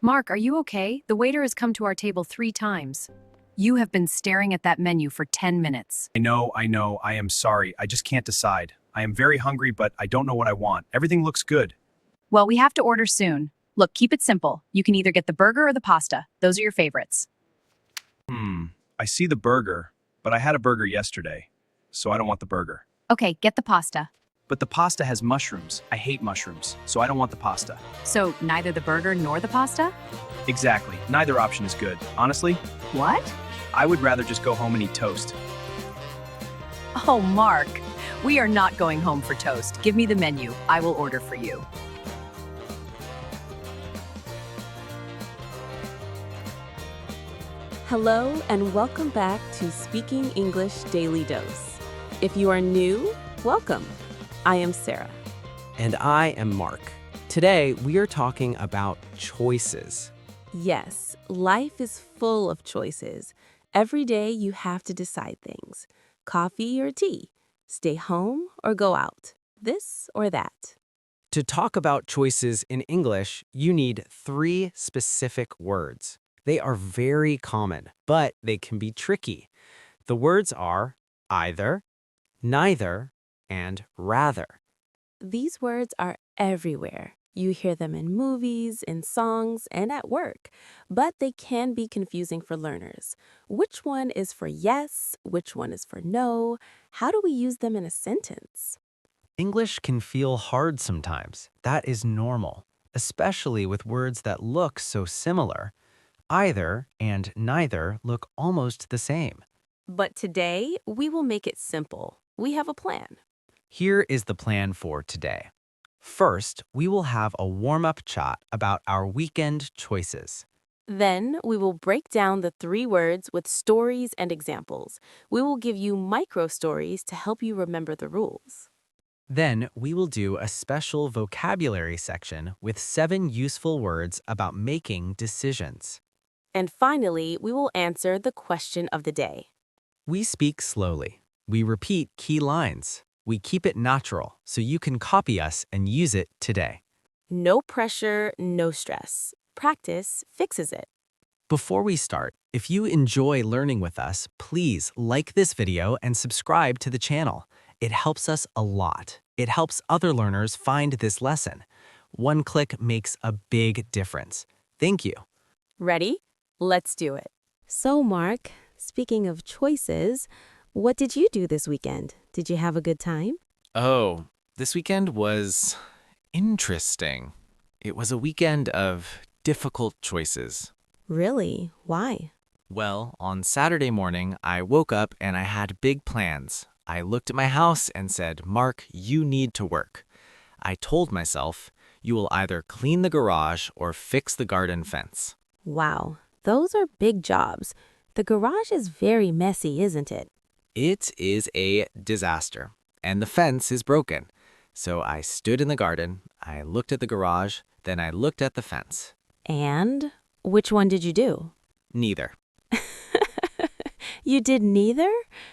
Mark, are you okay? The waiter has come to our table 3 times. You have been staring at that menu for 10 minutes. I know. I am sorry. I just can't decide. I am very hungry, but I don't know what I want. Everything looks good. Well, we have to order soon. Look, keep it simple. You can either get the burger or the pasta. Those are your favorites. I see the burger, but I had a burger yesterday, so I don't want the burger. Okay, get the pasta. But the pasta has mushrooms. I hate mushrooms, so I don't want the pasta. So, neither the burger nor the pasta? Exactly. Neither option is good. Honestly, What? I would rather just go home and eat toast. Oh, Mark. We are not going home for toast. Give me the menu. I will order for you. Hello and welcome back to Speaking English Daily Dose. If you are new, welcome. I am Sarah. And I am Mark. Today, we are talking about choices. Yes, life is full of choices. Every day you have to decide things. Coffee or tea, stay home or go out, this or that. To talk about choices in English, you need 3 specific words. They are very common, but they can be tricky. The words are either, neither, and rather. These words are everywhere. You hear them in movies, in songs, and at work, but they can be confusing for learners. Which one is for yes? Which one is for no? How do we use them in a sentence? English can feel hard sometimes. That is normal, especially with words that look so similar. Either and neither look almost the same. But today, we will make it simple. We have a plan. Here is the plan for today. First, we will have a warm-up chat about our weekend choices. Then, we will break down the 3 words with stories and examples. We will give you micro stories to help you remember the rules. Then, we will do a special vocabulary section with 7 useful words about making decisions. And finally, we will answer the question of the day. We speak slowly. We repeat key lines. We keep it natural so you can copy us and use it today. No pressure, no stress. Practice fixes it. Before we start, if you enjoy learning with us, please like this video and subscribe to the channel. It helps us a lot. It helps other learners find this lesson. One click makes a big difference. Thank you. Ready? Let's do it. So, Mark, speaking of choices, what did you do this weekend? Did you have a good time? Oh, this weekend was interesting. It was a weekend of difficult choices. Really? Why? Well, on Saturday morning, I woke up and I had big plans. I looked at my house and said, Mark, you need to work. I told myself, you will either clean the garage or fix the garden fence. Wow, those are big jobs. The garage is very messy, isn't it? It is a disaster, and the fence is broken. So I stood in the garden, I looked at the garage, then I looked at the fence. And which one did you do? Neither. You did neither?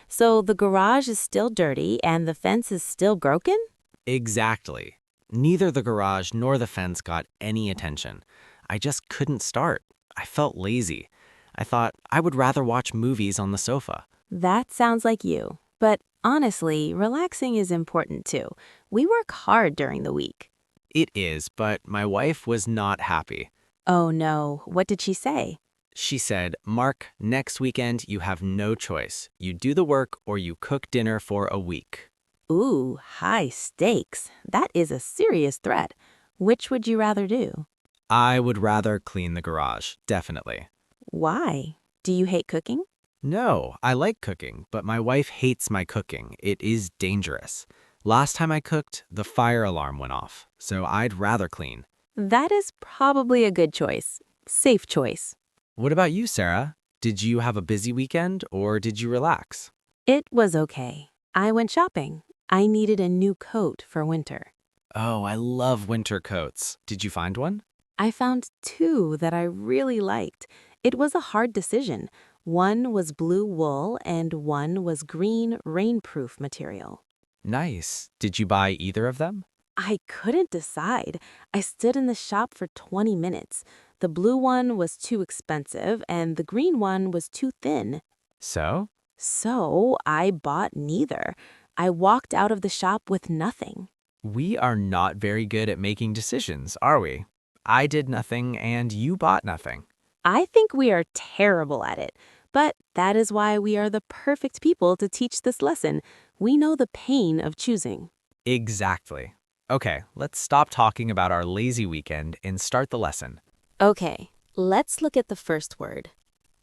So the garage is still dirty and the fence is still broken? Exactly. Neither the garage nor the fence got any attention. I just couldn't start. I felt lazy. I thought I would rather watch movies on the sofa. That sounds like you. But honestly, relaxing is important too. We work hard during the week. It is, but my wife was not happy. Oh no, what did she say? She said, Mark, next weekend you have no choice. You do the work or you cook dinner for a week. Ooh, high stakes. That is a serious threat. Which would you rather do? I would rather clean the garage, definitely. Why? Do you hate cooking? No, I like cooking, but my wife hates my cooking. It is dangerous. Last time I cooked, the fire alarm went off, so I'd rather clean. That is probably a good choice. Safe choice. What about you, Sarah? Did you have a busy weekend or did you relax? It was okay. I went shopping. I needed a new coat for winter. Oh, I love winter coats. Did you find one? I found 2 that I really liked. It was a hard decision. One was blue wool and one was green rainproof material. Nice. Did you buy either of them? I couldn't decide. I stood in the shop for 20 minutes. The blue one was too expensive and the green one was too thin. So? So I bought neither. I walked out of the shop with nothing. We are not very good at making decisions, are we? I did nothing and you bought nothing. I think we are terrible at it, but that is why we are the perfect people to teach this lesson. We know the pain of choosing. Exactly. Okay, let's stop talking about our lazy weekend and start the lesson. Okay, let's look at the first word.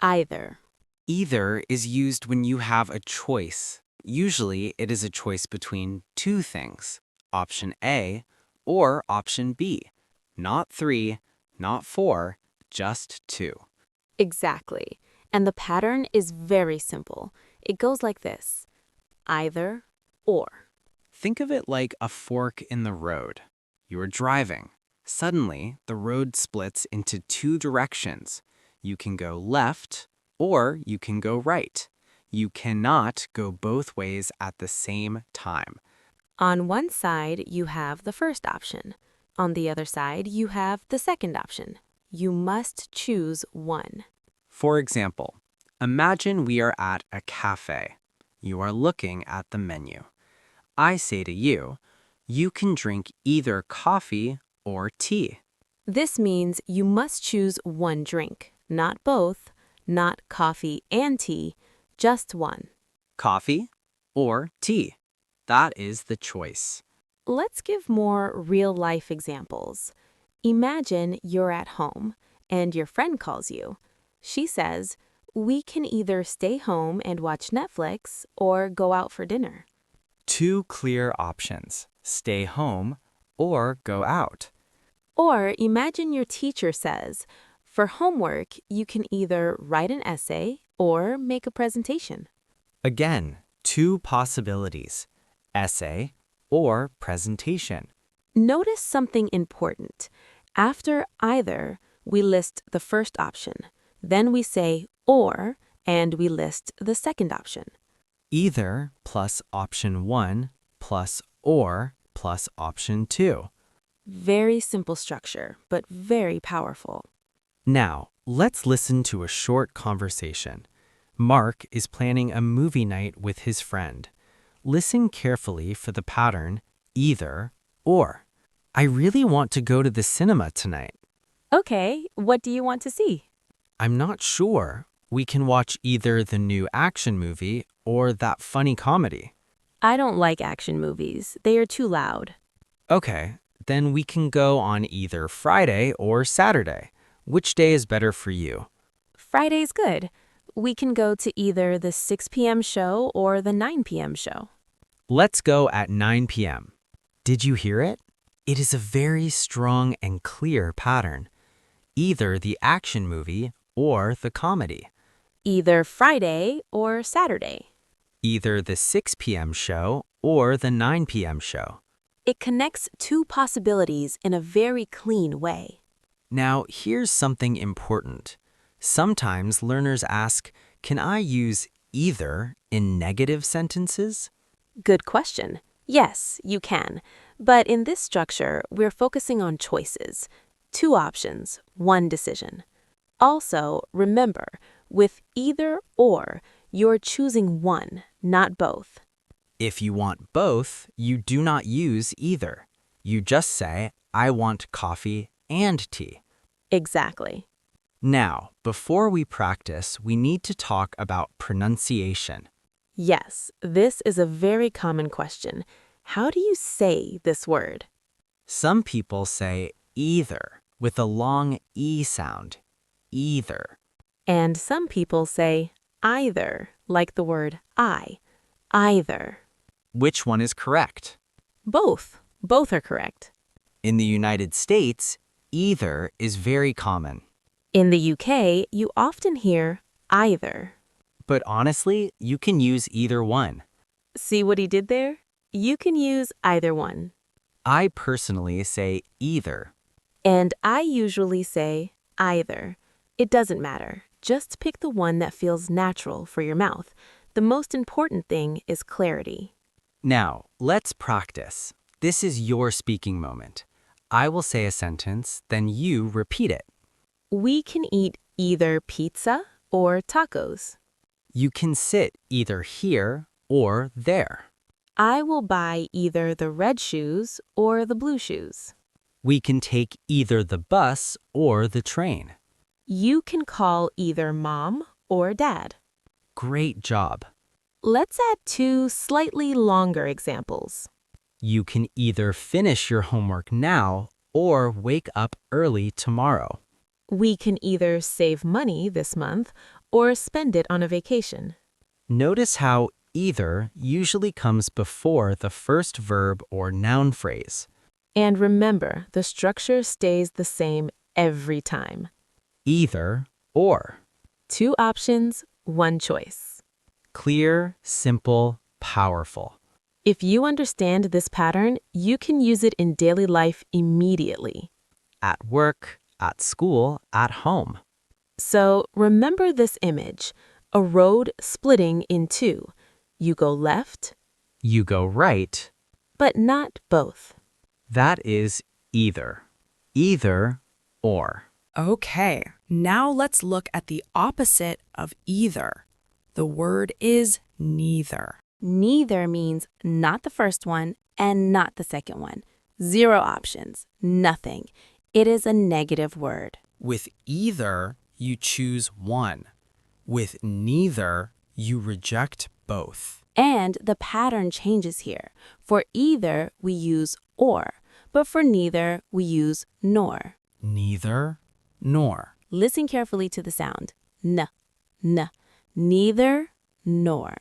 Either. Either is used when you have a choice. Usually, it is a choice between two things, option A or option B. Not 3, not 4, just 2. Exactly. And the pattern is very simple. It goes like this. Either or. Think of it like a fork in the road. You are driving. Suddenly, the road splits into two directions. You can go left or you can go right. You cannot go both ways at the same time. On one side, you have the first option. On the other side, you have the second option. You must choose one. For example, imagine we are at a cafe. You are looking at the menu. I say to you, you can drink either coffee or tea. This means you must choose one drink, not both, not coffee and tea, just one. Coffee or tea. That is the choice. Let's give more real-life examples. Imagine you're at home and your friend calls you. She says, we can either stay home and watch Netflix or go out for dinner. Two clear options, stay home or go out. Or imagine your teacher says, for homework, you can either write an essay or make a presentation. Again, two possibilities, essay or presentation. Notice something important. After either, we list the first option. Then we say or, and we list the second option. Either plus option 1 plus or plus option 2. Very simple structure, but very powerful. Now, let's listen to a short conversation. Mark is planning a movie night with his friend. Listen carefully for the pattern either or. I really want to go to the cinema tonight. Okay, what do you want to see? I'm not sure. We can watch either the new action movie or that funny comedy. I don't like action movies. They are too loud. Okay, then we can go on either Friday or Saturday. Which day is better for you? Friday's good. We can go to either the 6 p.m. show or the 9 p.m. show. Let's go at 9 p.m. Did you hear it? It is a very strong and clear pattern. Either the action movie or the comedy. Either Friday or Saturday. Either the 6 p.m. show or the 9 p.m. show. It connects two possibilities in a very clean way. Now, here's something important. Sometimes learners ask, can I use either in negative sentences? Good question. Yes, you can. But in this structure, we're focusing on choices. Two options, one decision. Also, remember, with either or, you're choosing one, not both. If you want both, you do not use either. You just say, I want coffee and tea. Exactly. Now, before we practice, we need to talk about pronunciation. Yes, this is a very common question. How do you say this word? Some people say either with a long E sound, either. And some people say either, like the word I. Either. Which one is correct? Both. Both are correct. In the United States, either is very common. In the UK, you often hear either. But honestly, you can use either one. See what he did there? You can use either one. I personally say either. And I usually say either. It doesn't matter. Just pick the one that feels natural for your mouth. The most important thing is clarity. Now, let's practice. This is your speaking moment. I will say a sentence, then you repeat it. We can eat either pizza or tacos. You can sit either here or there. I will buy either the red shoes or the blue shoes. We can take either the bus or the train. You can call either mom or dad. Great job. Let's add 2 slightly longer examples. You can either finish your homework now or wake up early tomorrow. We can either save money this month or spend it on a vacation. Notice how either usually comes before the first verb or noun phrase. And remember, the structure stays the same every time. Either or. 2 options, 1 choice. Clear, simple, powerful. If you understand this pattern, you can use it in daily life immediately. At work, at school, at home. So remember this image, a road splitting in 2. You go left, You go right. but not both. That is either. Either or. Okay, now let's look at the opposite of either. The word is neither. Neither means not the first one and not the second one. 0 options, nothing. It is a negative word. With either, you choose one. With neither, you reject both. And the pattern changes here. For either, we use or, but for neither, we use nor. Neither nor. Listen carefully to the sound. N, n. Neither nor.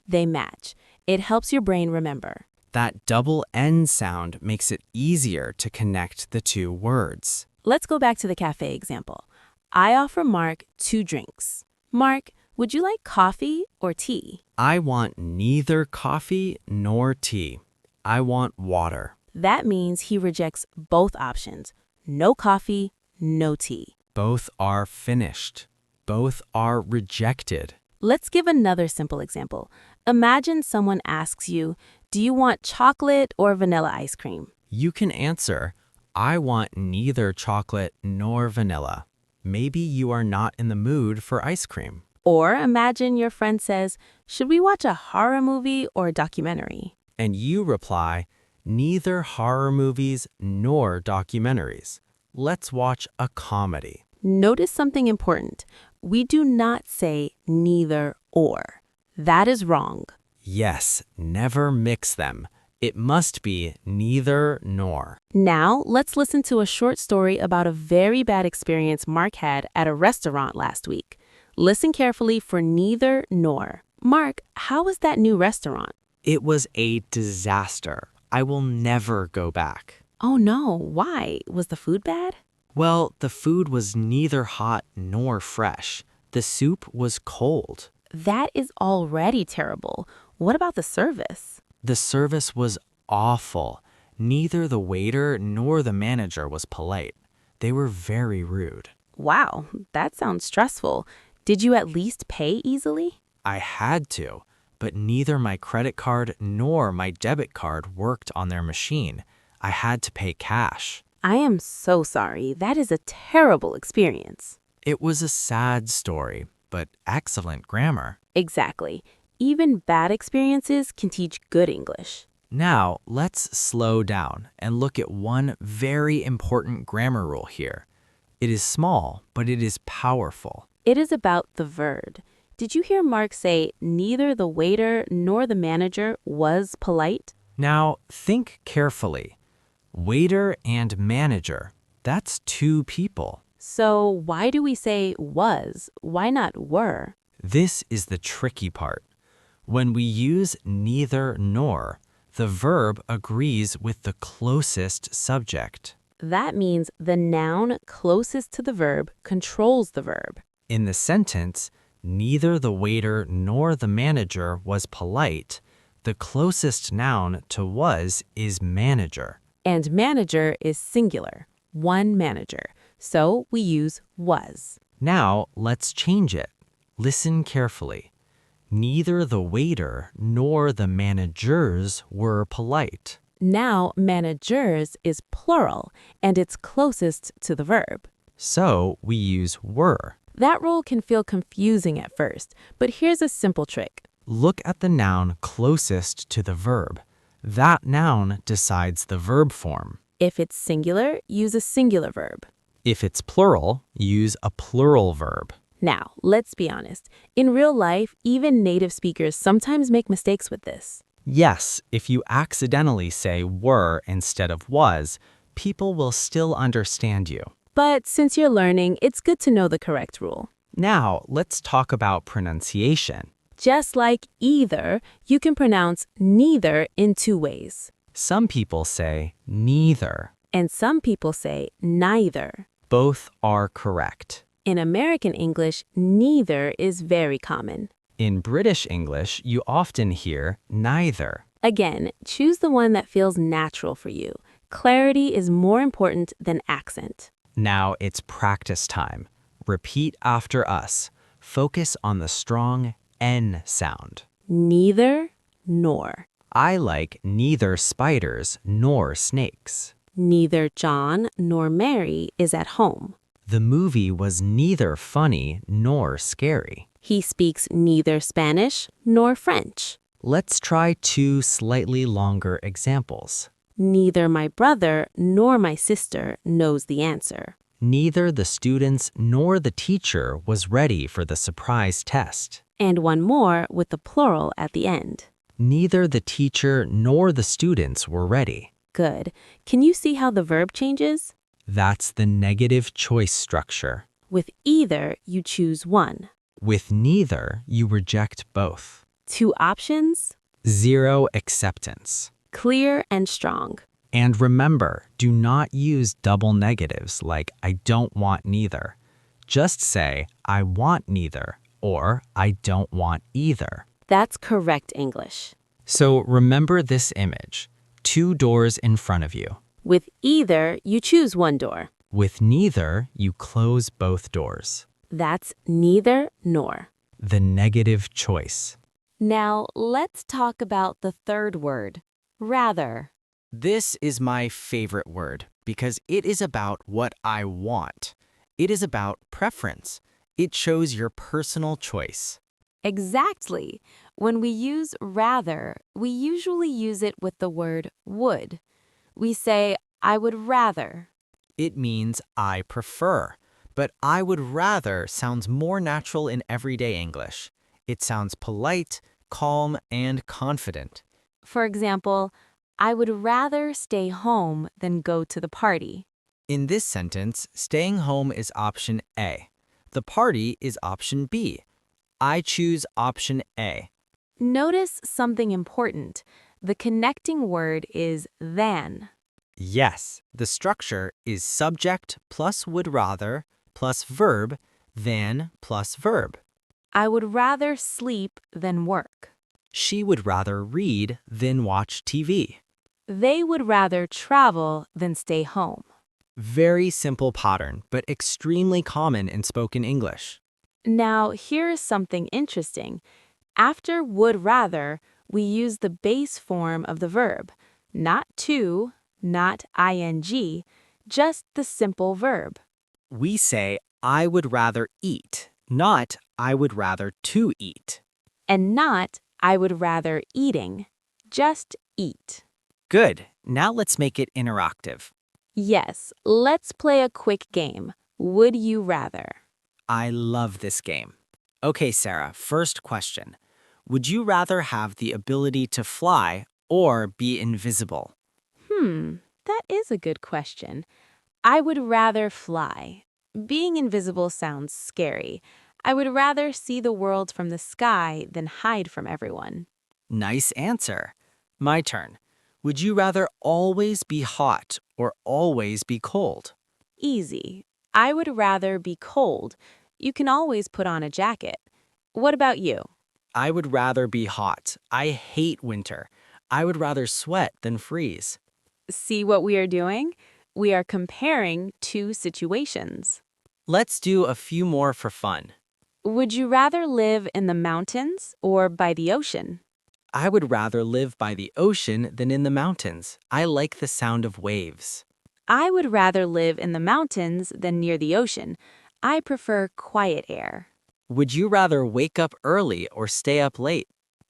They match. It helps your brain remember. That double N sound makes it easier to connect the 2 words. Let's go back to the cafe example. I offer Mark 2 drinks. Mark, would you like coffee or tea? I want neither coffee nor tea. I want water. That means he rejects both options. No coffee, no tea. Both are finished. Both are rejected. Let's give another simple example. Imagine someone asks you, do you want chocolate or vanilla ice cream? You can answer, I want neither chocolate nor vanilla. Maybe you are not in the mood for ice cream. Or imagine your friend says, should we watch a horror movie or a documentary? And you reply, neither horror movies nor documentaries. Let's watch a comedy. Notice something important. We do not say neither or. That is wrong. Yes, never mix them. It must be neither nor. Now, let's listen to a short story about a very bad experience Mark had at a restaurant last week. Listen carefully for neither nor. Mark, how was that new restaurant? It was a disaster. I will never go back. Oh no, why? Was the food bad? Well, the food was neither hot nor fresh. The soup was cold. That is already terrible. What about the service? The service was awful. Neither the waiter nor the manager was polite. They were very rude. Wow, that sounds stressful. Did you at least pay easily? I had to, but neither my credit card nor my debit card worked on their machine. I had to pay cash. I am so sorry. That is a terrible experience. It was a sad story, but excellent grammar. Exactly. Even bad experiences can teach good English. Now, let's slow down and look at one very important grammar rule here. It is small, but it is powerful. It is about the verb. Did you hear Mark say neither the waiter nor the manager was polite? Now, think carefully. Waiter and manager, that's 2 people. So why do we say was? Why not were? This is the tricky part. When we use neither nor, the verb agrees with the closest subject. That means the noun closest to the verb controls the verb. In the sentence, neither the waiter nor the manager was polite, the closest noun to was is manager. And manager is singular, one manager. So we use was. Now, let's change it. Listen carefully. Neither the waiter nor the managers were polite. Now managers is plural and it's closest to the verb. So we use were. That rule can feel confusing at first, but here's a simple trick. Look at the noun closest to the verb. That noun decides the verb form. If it's singular, use a singular verb. If it's plural, use a plural verb. Now, let's be honest. In real life, even native speakers sometimes make mistakes with this. Yes, if you accidentally say were instead of was, people will still understand you. But since you're learning, it's good to know the correct rule. Now, let's talk about pronunciation. Just like either, you can pronounce neither in two ways. Some people say neither. And some people say neither. Both are correct. In American English, neither is very common. In British English, you often hear neither. Again, choose the one that feels natural for you. Clarity is more important than accent. Now it's practice time. Repeat after us. Focus on the strong N sound. Neither nor. I like neither spiders nor snakes. Neither John nor Mary is at home. The movie was neither funny nor scary. He speaks neither Spanish nor French. Let's try two slightly longer examples. Neither my brother nor my sister knows the answer. Neither the students nor the teacher was ready for the surprise test. And one more with the plural at the end. Neither the teacher nor the students were ready. Good. Can you see how the verb changes? That's the negative choice structure. With either, you choose one. With neither, you reject both. Two options, Zero acceptance. clear and strong. And remember, do not use double negatives like I don't want neither. Just say I want neither or I don't want either. That's correct English. So remember this image. Two doors in front of you. With either, you choose one door. With neither, you close both doors. That's neither nor. The negative choice. Now, let's talk about the third word, rather. This is my favorite word because it is about what I want. It is about preference. It shows your personal choice. Exactly. When we use rather, we usually use it with the word would. We say, I would rather. It means I prefer, but I would rather sounds more natural in everyday English. It sounds polite, calm, and confident. For example, I would rather stay home than go to the party. In this sentence, staying home is option A. The party is option B. I choose option A. Notice something important. The connecting word is than. Yes, the structure is subject plus would rather plus verb than plus verb. I would rather sleep than work. She would rather read than watch TV. They would rather travel than stay home. Very simple pattern, but extremely common in spoken English. Now, here is something interesting. After would rather, we use the base form of the verb, not to, not ing, just the simple verb. We say, I would rather eat, not I would rather to eat. And not, I would rather eating, just eat. Good. Now let's make it interactive. Yes, let's play a quick game. Would you rather? I love this game. Okay, Sarah, first question. Would you rather have the ability to fly or be invisible? That is a good question. I would rather fly. Being invisible sounds scary. I would rather see the world from the sky than hide from everyone. Nice answer. My turn. Would you rather always be hot or always be cold? Easy. I would rather be cold. You can always put on a jacket. What about you? I would rather be hot. I hate winter. I would rather sweat than freeze. See what we are doing? We are comparing two situations. Let's do a few more for fun. Would you rather live in the mountains or by the ocean? I would rather live by the ocean than in the mountains. I like the sound of waves. I would rather live in the mountains than near the ocean. I prefer quiet air. Would you rather wake up early or stay up late?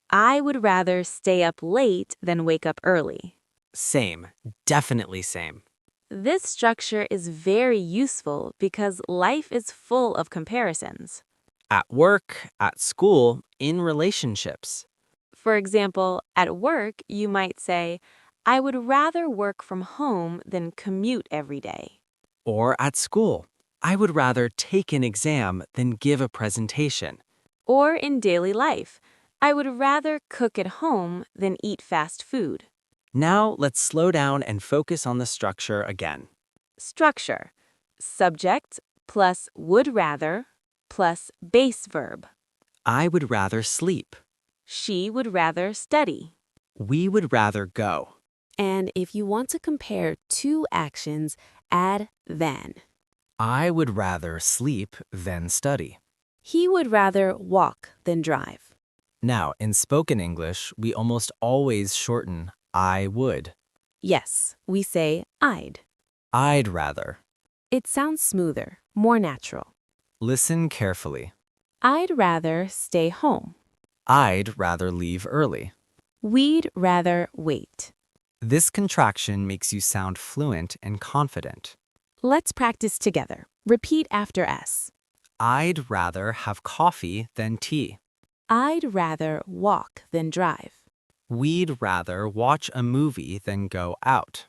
I would rather stay up late than wake up early. Same. Definitely same. This structure is very useful because life is full of comparisons. At work, at school, in relationships. For example, at work, you might say, I would rather work from home than commute every day. Or at school, I would rather take an exam than give a presentation. Or in daily life, I would rather cook at home than eat fast food. Now let's slow down and focus on the structure again. Structure. Subject plus would rather plus base verb. I would rather sleep. She would rather study. We would rather go. And if you want to compare two actions, add than. I would rather sleep than study. He would rather walk than drive. Now, in spoken English, we almost always shorten I would. Yes, we say I'd. I'd rather. It sounds smoother, more natural. Listen carefully. I'd rather stay home. I'd rather leave early. We'd rather wait. This contraction makes you sound fluent and confident. Let's practice together. Repeat after us. I'd rather have coffee than tea. I'd rather walk than drive. We'd rather watch a movie than go out.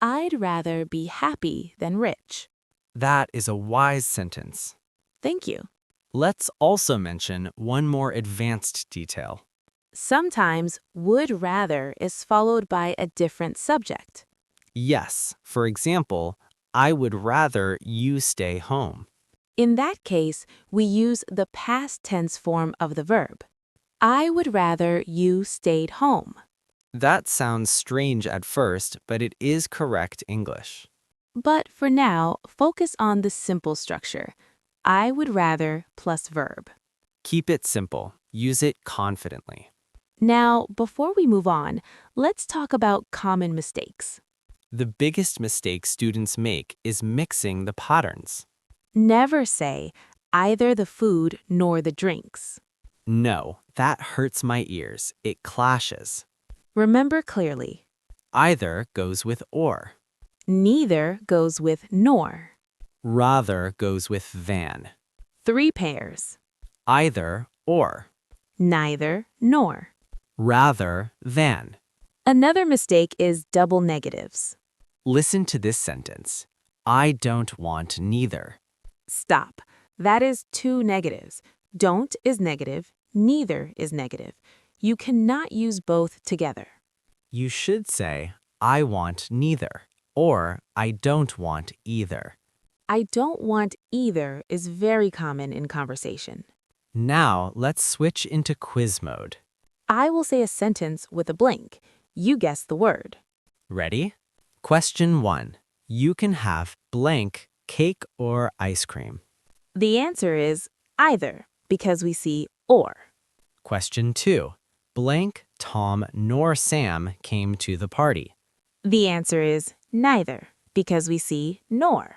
I'd rather be happy than rich. That is a wise sentence. Thank you. Let's also mention one more advanced detail. Sometimes would rather is followed by a different subject. Yes, for example, I would rather you stay home. In that case, we use the past tense form of the verb. I would rather you stayed home. That sounds strange at first, but it is correct English. But for now, focus on the simple structure. I would rather plus verb. Keep it simple. Use it confidently. Now, before we move on, let's talk about common mistakes. The biggest mistake students make is mixing the patterns. Never say either the food nor the drinks. No, that hurts my ears. It clashes. Remember clearly. Either goes with or. Neither goes with nor. Rather goes with than. 3 pairs. Either or. Neither nor. Rather than. Another mistake is double negatives. Listen to this sentence. I don't want neither. Stop. That is 2 negatives. Don't is negative, neither is negative. You cannot use both together. You should say, I want neither, or I don't want either. I don't want either is very common in conversation. Now let's switch into quiz mode. I will say a sentence with a blank. You guess the word. Ready? Question 1. You can have blank cake or ice cream. The answer is either, because we see or. Question 2. Blank Tom nor Sam came to the party. The answer is neither, because we see nor.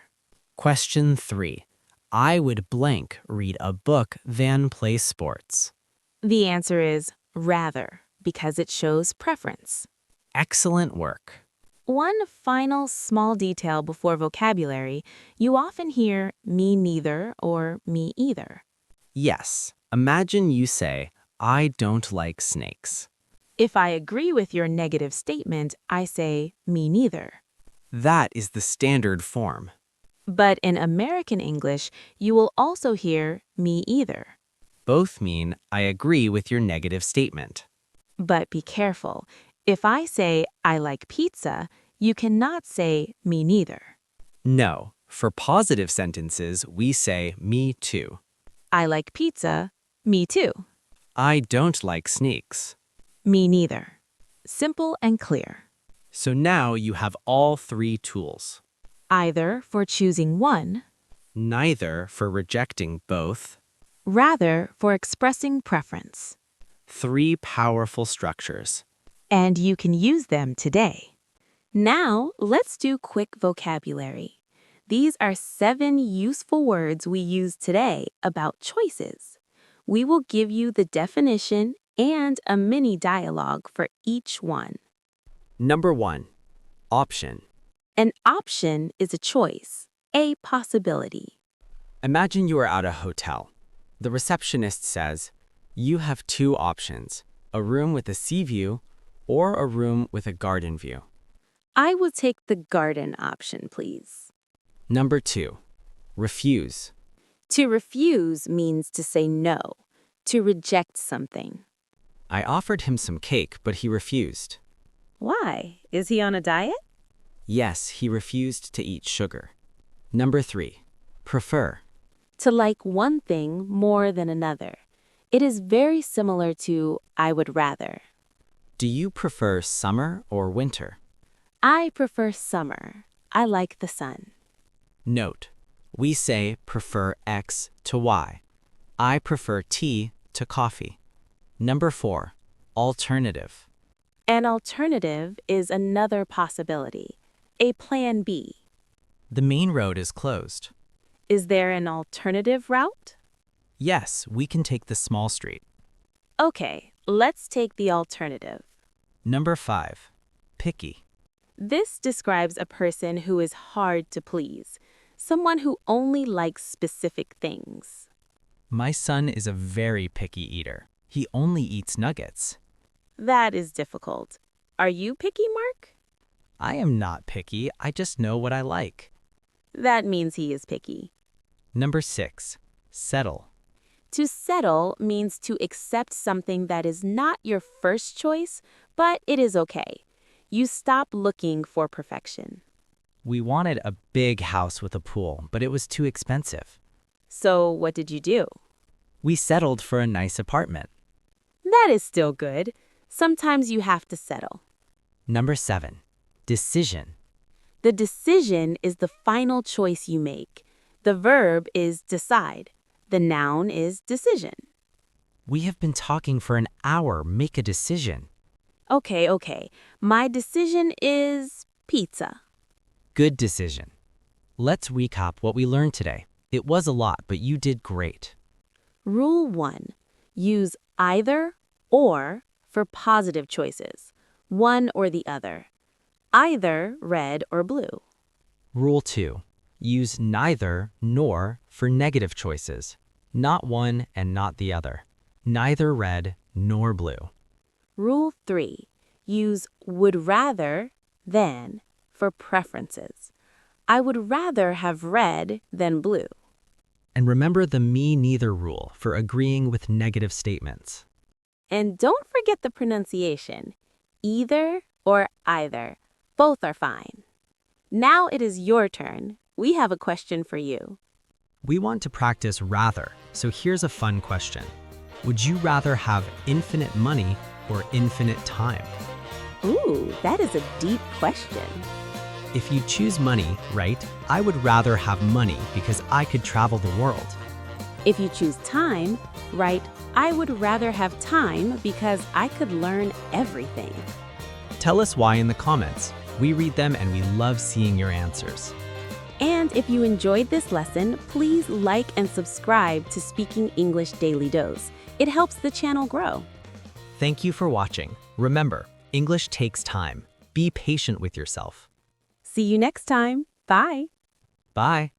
Question 3. I would blank read a book than play sports. The answer is rather, because it shows preference. Excellent work. One final small detail before vocabulary, you often hear me neither or me either. Yes, imagine you say, I don't like snakes. If I agree with your negative statement, I say me neither. That is the standard form. But in American English, you will also hear me either. Both mean I agree with your negative statement. But be careful. If I say I like pizza, you cannot say me neither. No, for positive sentences, we say me too. I like pizza, me too. I don't like snakes. Me neither. Simple and clear. So now you have all 3 tools. Either for choosing one, Neither for rejecting both. rather for expressing preference. 3 powerful structures. And you can use them today. Now, let's do quick vocabulary. These are 7 useful words we use today about choices. We will give you the definition and a mini dialogue for each one. Number 1. Option. An option is a choice, a possibility. Imagine you are at a hotel. The receptionist says, you have 2 options, a room with a sea view or a room with a garden view. I will take the garden option, please. Number 2. Refuse. To refuse means to say no, to reject something. I offered him some cake, but he refused. Why? Is he on a diet? Yes, he refused to eat sugar. Number 3. Prefer. To like one thing more than another. It is very similar to I would rather. Do you prefer summer or winter? I prefer summer. I like the sun. Note, we say prefer X to Y. I prefer tea to coffee. Number 4. Alternative. An alternative is another possibility, a plan B. The main road is closed. Is there an alternative route? Yes, we can take the small street. Okay, let's take the alternative. Number 5. Picky. This describes a person who is hard to please, someone who only likes specific things. My son is a very picky eater. He only eats nuggets. That is difficult. Are you picky, Mark? I am not picky, I just know what I like. That means he is picky. Number 6. Settle. To settle means to accept something that is not your first choice, but it is okay. You stop looking for perfection. We wanted a big house with a pool, but it was too expensive. So what did you do? We settled for a nice apartment. That is still good. Sometimes you have to settle. Number 7. Decision. The decision is the final choice you make. The verb is decide. The noun is decision. We have been talking for an hour. Make a decision. Okay. My decision is pizza. Good decision. Let's recap what we learned today. It was a lot, but you did great. Rule 1. Use either or for positive choices, one or the other. Either red or blue. Rule 2. Use neither nor for negative choices, not one and not the other. Neither red nor blue. Rule 3. Use would rather than for preferences. I would rather have red than blue. And remember the me neither rule for agreeing with negative statements. And don't forget the pronunciation. Either or either. Both are fine. Now it is your turn. We have a question for you. We want to practice rather, so here's a fun question. Would you rather have infinite money or infinite time? Ooh, that is a deep question. If you choose money, right, I would rather have money because I could travel the world. If you choose time, right, I would rather have time because I could learn everything. Tell us why in the comments. We read them and we love seeing your answers. And if you enjoyed this lesson, please like and subscribe to Speaking English Daily Dose. It helps the channel grow. Thank you for watching. Remember, English takes time. Be patient with yourself. See you next time. Bye. Bye.